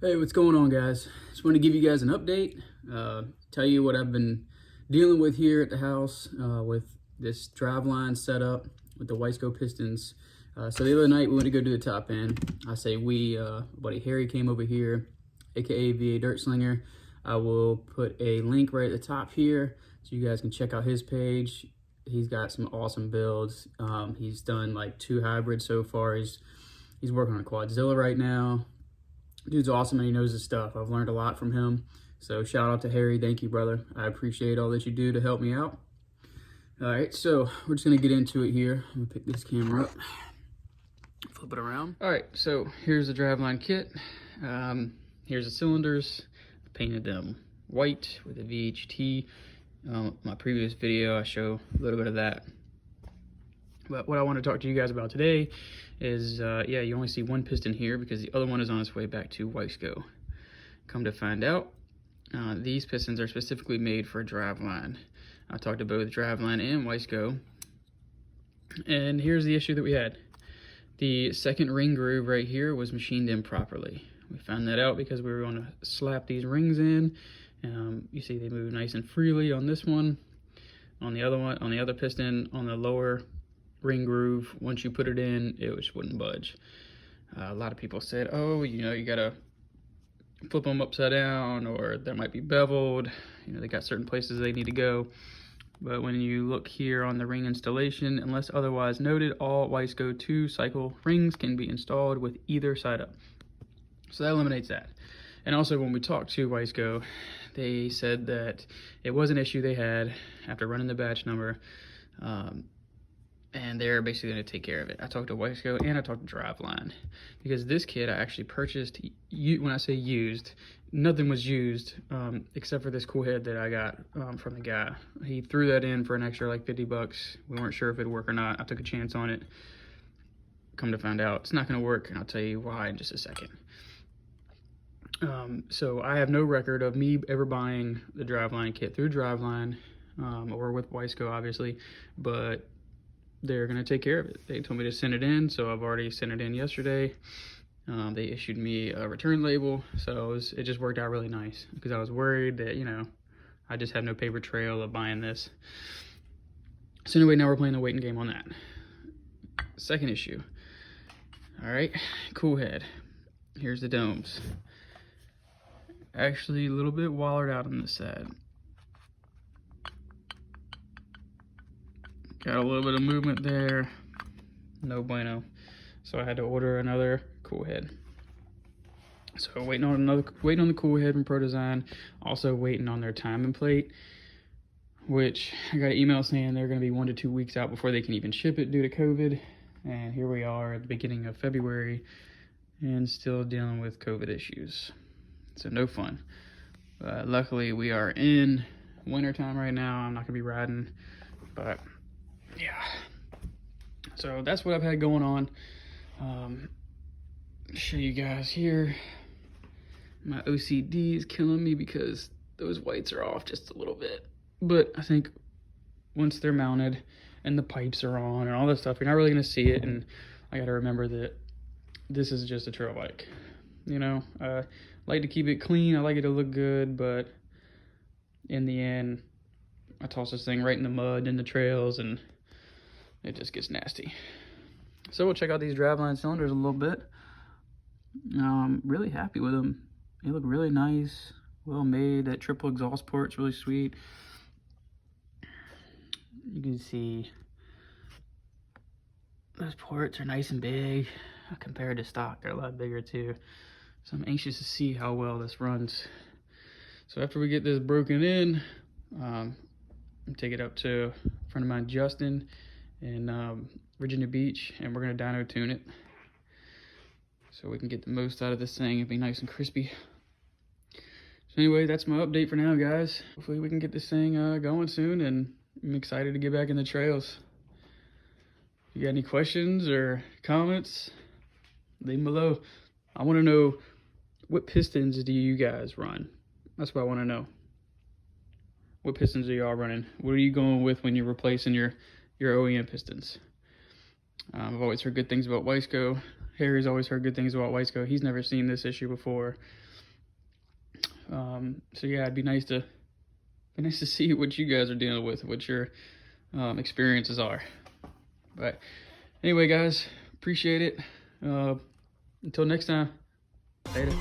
Hey, what's going on, guys? Just want to give you guys an update, tell you what I've been dealing with here at the house with this Driveline setup with the Wiseco pistons. So the other night we went to go do the top end. I say we, buddy Harry came over here, aka VA Dirt Slinger. I will put a link right at the top here so you guys can check out his page. He's got some awesome builds. He's done like 2 hybrids so far. He's working on a Quadzilla right now. Dude's awesome and he knows his stuff. I've learned a lot from him. So shout out to Harry. Thank you, brother. I appreciate all that you do to help me out. All right, so we're just gonna get into it here. I'm gonna pick this camera up, flip it around. All right, so here's the Driveline kit. Here's the cylinders. I painted them white with a VHT. My previous video, I show a little bit of that. But what I want to talk to you guys about today is, yeah, you only see one piston here because the other one is on its way back to Wiseco. Come to find out, these pistons are specifically made for Driveline. I talked to both Driveline and Wiseco, and here's the issue that we had. The second ring groove right here was machined in properly. We found that out because we were going to slap these rings in. You see they move nice and freely on this one. On the other one, on the other piston, on the lower ring groove, once you put it in, it just wouldn't budge. A lot of people said, oh, you know, you gotta flip them upside down, or they might be beveled. You know, they got certain places they need to go. But when you look here on the ring installation, unless otherwise noted, all Wiseco 2-cycle rings can be installed with either side up. So that eliminates that. And also when we talked to Wiseco, they said that it was an issue they had after running the batch number, and they're basically going to take care of it. I talked to Wiseco and I talked to Driveline, because this kit I actually purchased. When I say used, nothing was used except for this cool head that I got from the guy. He threw that in for an extra like 50 bucks. We weren't sure if it'd work or not. I took a chance on it. Come to find out, it's not going to work, and I'll tell you why in just a second. So I have no record of me ever buying the Driveline kit through Driveline or with Wiseco, obviously, but they're going to take care of it. They told me to send it in, so I've already sent it in yesterday. They issued me a return label, so it just worked out really nice, because I was worried that, you know, I just have no paper trail of buying this. So anyway, now we're playing the waiting game on that. Second issue. All right, cool head. Here's the domes. Actually, a little bit wallered out on this side. Got a little bit of movement there, no bueno. So I had to order another cool head. So waiting on the cool head from Pro Design. Also waiting on their timing plate, which I got an email saying they're going to be 1 to 2 weeks out before they can even ship it due to COVID. And here we are at the beginning of February and still dealing with COVID issues. So no fun. Luckily we are in wintertime right now. I'm not going to be riding, but yeah, so that's what I've had going on. Show you guys here. My OCD is killing me because those whites are off just a little bit, but I think once they're mounted and the pipes are on and all this stuff, you're not really going to see it. And I got to remember that this is just a trail bike. You know, I like to keep it clean. I like it to look good, but in the end, I toss this thing right in the mud in the trails and it just gets nasty. So we'll check out these Driveline cylinders a little bit. I'm really happy with them. They look really nice, well made. That triple exhaust port's really sweet. You can see those ports are nice and big compared to stock. They're a lot bigger too. So I'm anxious to see how well this runs. So after we get this broken in, take it up to a friend of mine, Justin, in Virginia Beach, and we're gonna dyno tune it so we can get the most out of this thing and be nice and crispy. So anyway, that's my update for now, guys. Hopefully we can get this thing going soon, and I'm excited to get back in the trails. If you got any questions or comments, leave them below. I want to know, what pistons do you guys run? That's what I want to know. What pistons are y'all running? What are you going with when you're replacing your OEM pistons? I've always heard good things about Wiseco. Harry's always heard good things about Wiseco. He's never seen this issue before. So yeah, it'd be nice to see what you guys are dealing with, what your experiences are. But anyway, guys, appreciate it. Until next time, later.